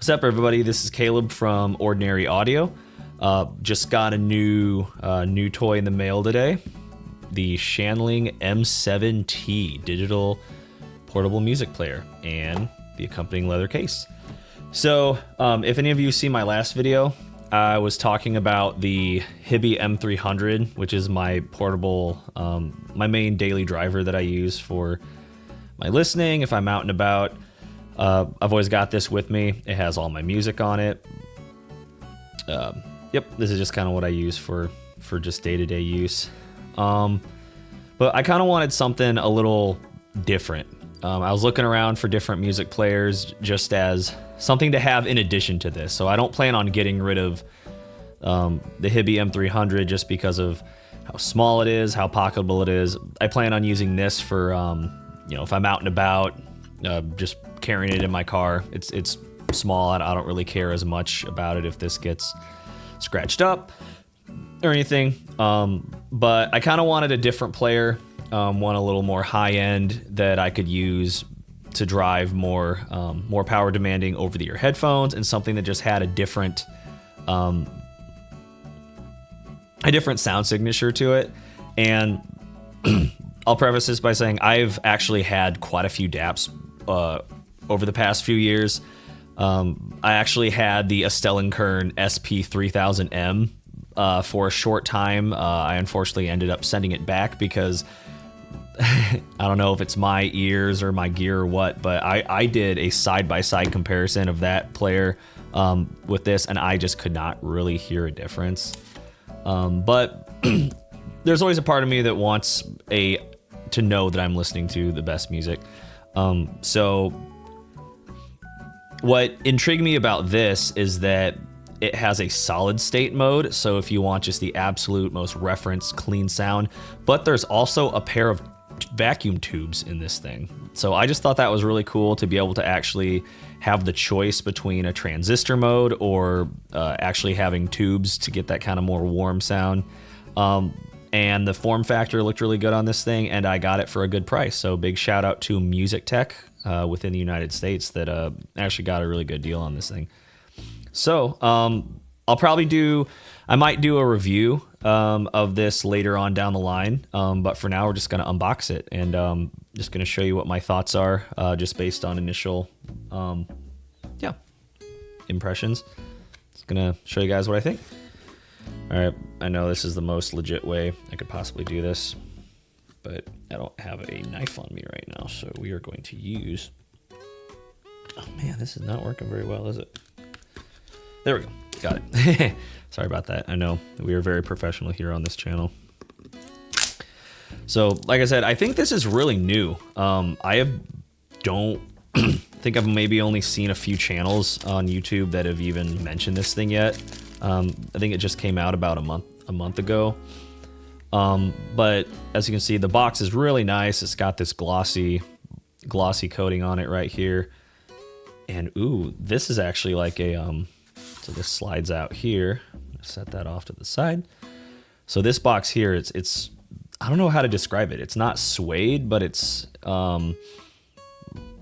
What's up, everybody? This is Caleb from Ordinary Audio. Just got a new toy in the mail today. The Shanling M7T digital portable music player and the accompanying leather case. So if any of you see my last video, I was talking about the Hibby M300, which is my portable, my main daily driver that I use for my listening if I'm out and about. I've always got this with me. It has all my music on it. Yep, this is just kind of what I use for just day-to-day use. But I kind of wanted something a little different. I was looking around for different music players just as something to have in addition to this. So I don't plan on getting rid of the Hibby M300 just because of how small it is, how pocketable it is. I plan on using this for, if I'm out and about, just carrying it in my car. It's small. I don't really care as much about it if this gets scratched up or anything. But I kind of wanted a different player, one a little more high end that I could use to drive more power demanding over the ear headphones, and something that just had a different sound signature to it. And I'll preface this by saying I've actually had quite a few DAPs over the past few years. I actually had the Kern SP3000M for a short time. I unfortunately ended up sending it back because I don't know if it's my ears or my gear or what, but I did a side-by-side comparison of that player with this, and I just could not really hear a difference. But there's always a part of me that wants to know that I'm listening to the best music. So what intrigued me about this is that it has a solid state mode. So if you want just the absolute most referenced clean sound, but there's also a pair of vacuum tubes in this thing. So I just thought that was really cool to be able to actually have the choice between a transistor mode or actually having tubes to get that kind of more warm sound. And the form factor looked really good on this thing, and I got it for a good price. So big shout out to Music Tech within the United States that actually got a really good deal on this thing. So I might do a review of this later on down the line. But for now, we're just going to unbox it and just going to show you what my thoughts are just based on initial impressions. Just going to show you guys what I think. All right, I know this is the most legit way I could possibly do this, but I don't have a knife on me right now, so we are going to use... Oh man, this is not working very well, is it? There we go, got it. Sorry about that. I know we are very professional here on this channel. So, like I said, I think this is really new. Don't think I've maybe only seen a few channels on YouTube that have even mentioned this thing yet. I think it just came out about a month ago. But as you can see, the box is really nice. It's got this glossy coating on it right here. And ooh, this is actually like a, so this slides out here. Set that off to the side. So this box here, it's I don't know how to describe it. It's not suede, but it's,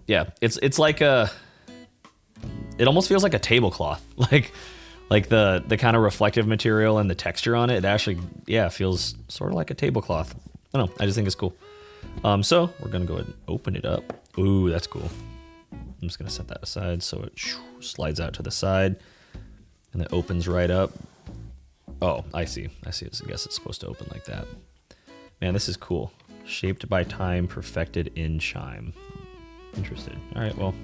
it's like it almost feels like a tablecloth. Like the kind of reflective material and the texture on it actually, feels sort of like a tablecloth. I don't know, I just think it's cool. So we're gonna go ahead and open it up. Ooh, that's cool. I'm just gonna set that aside so it slides out to the side and it opens right up. Oh, I see. I guess it's supposed to open like that. Man, this is cool. Shaped by time, perfected in chime. Interested. All right, well,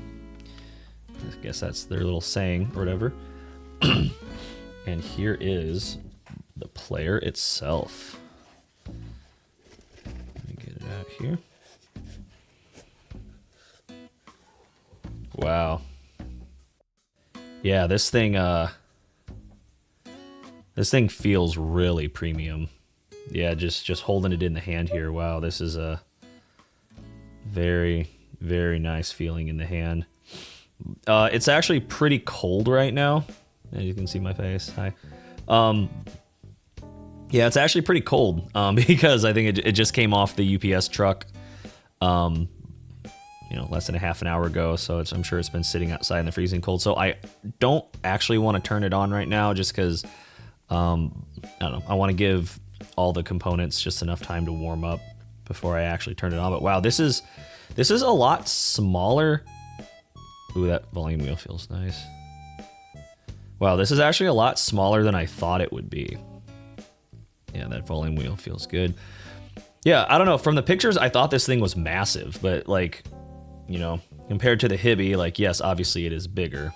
I guess that's their little saying or whatever. And here is the player itself. Let me get it out here. Wow. Yeah, this thing feels really premium. Yeah, just holding it in the hand here. Wow, this is a very, very nice feeling in the hand. It's actually pretty cold right now. As you can see my face. Hi. Yeah, it's actually pretty cold because I think it just came off the UPS truck. less than a half an hour ago. So I'm sure it's been sitting outside in the freezing cold. So I don't actually want to turn it on right now just because, I don't know, I want to give all the components just enough time to warm up before I actually turn it on. But wow, this is a lot smaller. Ooh, that volume wheel feels nice. Wow, this is actually a lot smaller than I thought it would be. Yeah, that volume wheel feels good. Yeah, I don't know. From the pictures, I thought this thing was massive, but like, compared to the Hibby, like, yes, obviously it is bigger.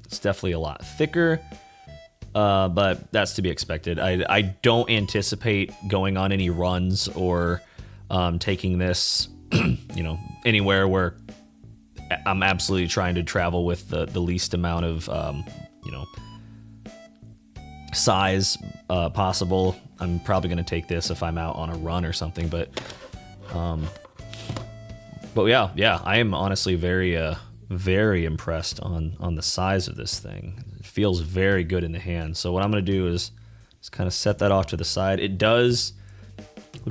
It's definitely a lot thicker, but that's to be expected. I don't anticipate going on any runs or taking this, anywhere where I'm absolutely trying to travel with the least amount of, size possible. I'm probably going to take this if I'm out on a run or something, but yeah, I am honestly very impressed on the size of this thing. It feels very good in the hand. So what I'm going to do is just kind of set that off to the side. Looks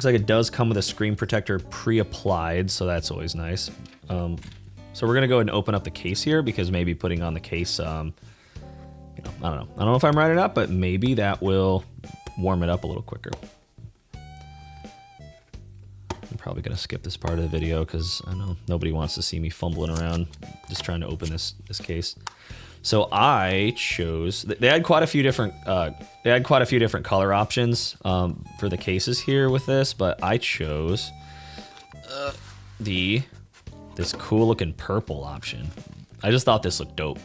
like it does come with a screen protector pre-applied, so that's always nice. So we're going to go ahead and open up the case here because maybe putting on the case, I don't know if I'm right or not, but maybe that will warm it up a little quicker. I'm probably going to skip this part of the video because I know nobody wants to see me fumbling around just trying to open this case. So I chose, they had quite a few different color options for the cases here with this, but I chose this cool looking purple option. I just thought this looked dope.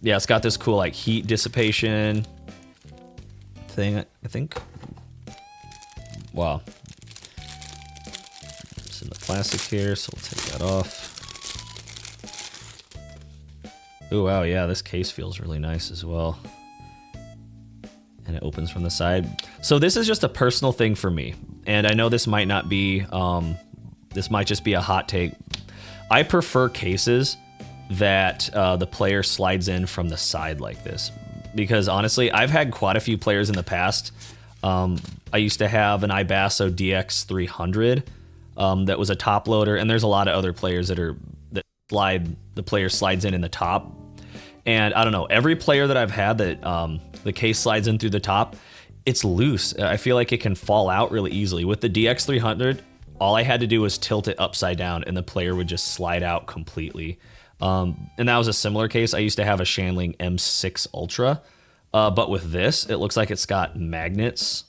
Yeah, it's got this cool like heat dissipation thing, I think. Wow. It's in the plastic here, so we'll take that off. Oh wow, yeah, this case feels really nice as well. And it opens from the side. So this is just a personal thing for me. And I know this might not be, this might just be a hot take. I prefer cases that the player slides in from the side like this. Because honestly, I've had quite a few players in the past. I used to have an Ibasso DX300 that was a top loader, and there's a lot of other players that the player slides in the top. And I don't know, every player that I've had that the case slides in through the top, it's loose. I feel like it can fall out really easily. With the DX300, all I had to do was tilt it upside down and the player would just slide out completely. And that was a similar case. I used to have a Shanling M6 Ultra, but with this, it looks like it's got magnets.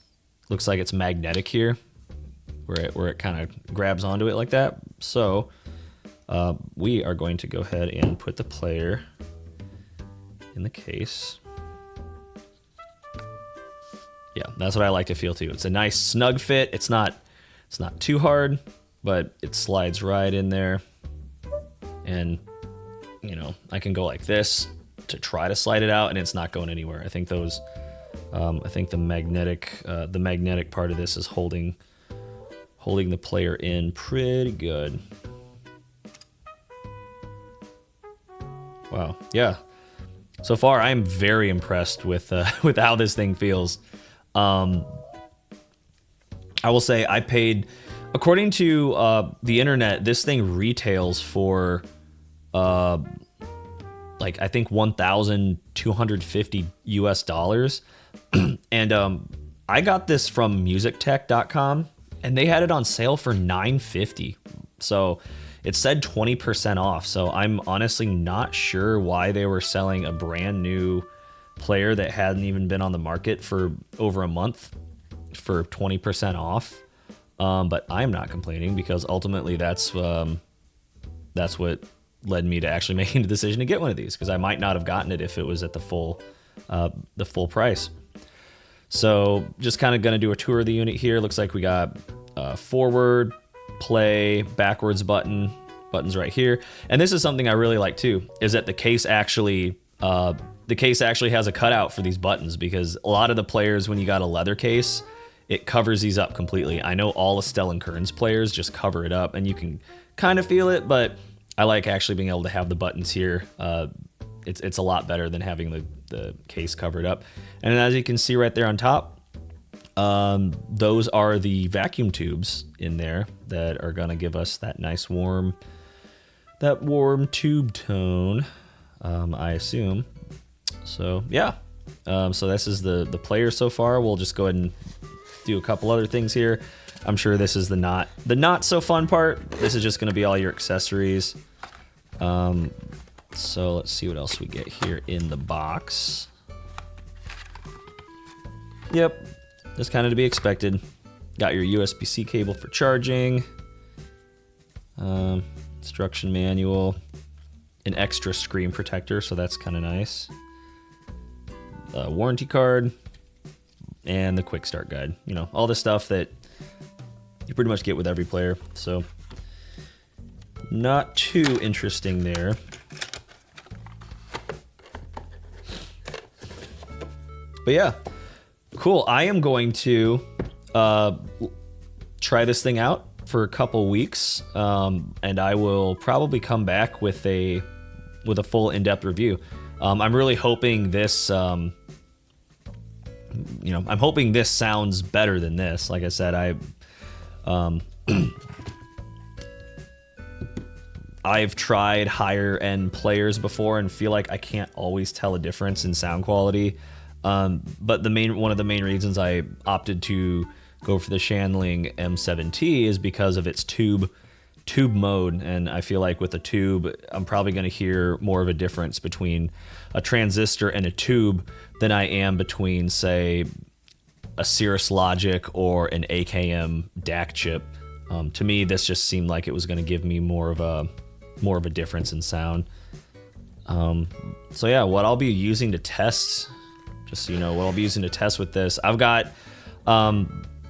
Looks like it's magnetic here, where it kind of grabs onto it like that. So we are going to go ahead and put the player in the case. Yeah, that's what I like to feel too. It's a nice snug fit. It's not too hard, but it slides right in there. And I can go like this to try to slide it out, and it's not going anywhere. I think those, I think the magnetic part of this is holding the player in pretty good. Wow, yeah. So far, I'm very impressed with how this thing feels. I will say I paid, according to the internet, this thing retails for like I think $1,250 US. And I got this from musictech.com and they had it on sale for $950. So it said 20% off. So I'm honestly not sure why they were selling a brand new player that hadn't even been on the market for over a month for 20% off. But I'm not complaining because ultimately that's what led me to actually making the decision to get one of these, because I might not have gotten it if it was at the full price. So just kind of going to do a tour of the unit here. Looks like we got forward, play, backwards buttons right here. And this is something I really like too, is that the case actually has a cutout for these buttons, because a lot of the players, when you got a leather case, it covers these up completely. I know all Estelle and Kearns players just cover it up and you can kind of feel it, but I like actually being able to have the buttons here. It's a lot better than having the case covered up. And as you can see right there on top, those are the vacuum tubes in there. that are gonna give us that nice warm tube tone, I assume. So yeah, so this is the player so far. We'll just go ahead and do a couple other things here. I'm sure this is the not so fun part. This is just gonna be all your accessories. So let's see what else we get here in the box. Yep, just kind of to be expected. Got your USB-C cable for charging. Instruction manual. An extra screen protector, so that's kind of nice. Warranty card. And the quick start guide. You know, all the stuff that you pretty much get with every player. So, not too interesting there. But yeah, cool. I am going to try this thing out for a couple weeks, and I will probably come back with a full in-depth review. I'm really hoping this, I'm hoping this sounds better than this. Like I said, I've tried higher end players before and feel like I can't always tell a difference in sound quality. But one of the main reasons I opted to go for the Shanling M7T is because of its tube mode, and I feel like with a tube, I'm probably going to hear more of a difference between a transistor and a tube than I am between, say, a Cirrus Logic or an AKM DAC chip. To me, this just seemed like it was going to give me more of a difference in sound. So yeah, what I'll be using to test, just so you know, what I'll be using to test with this, I've got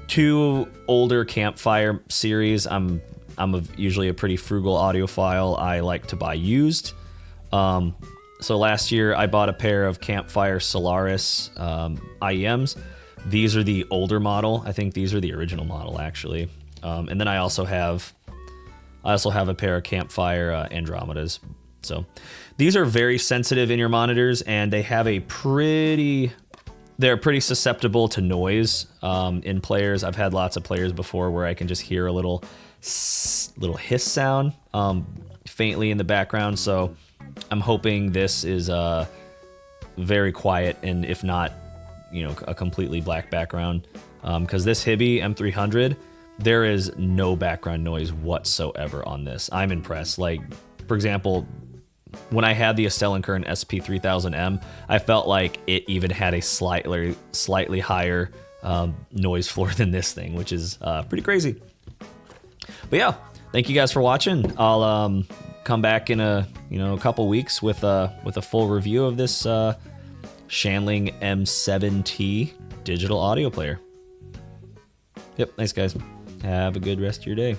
2 older Campfire series. I'm usually a pretty frugal audiophile. I like to buy used. So last year I bought a pair of Campfire Solaris IEMs. These are the older model. I think these are the original model actually. And then I also have a pair of Campfire Andromedas. So these are very sensitive in your monitors, and they have they're pretty susceptible to noise in players. I've had lots of players before where I can just hear a little hiss sound faintly in the background. So I'm hoping this is very quiet, and if not, a completely black background. Because this Hibby M300, there is no background noise whatsoever on this. I'm impressed. Like, for example, when I had the Estelle & Kern SP3000M, I felt like it even had a slightly higher noise floor than this thing, which is pretty crazy. But yeah, thank you guys for watching. I'll come back in a couple weeks with a full review of this Shanling M7T digital audio player. Yep, thanks guys. Have a good rest of your day.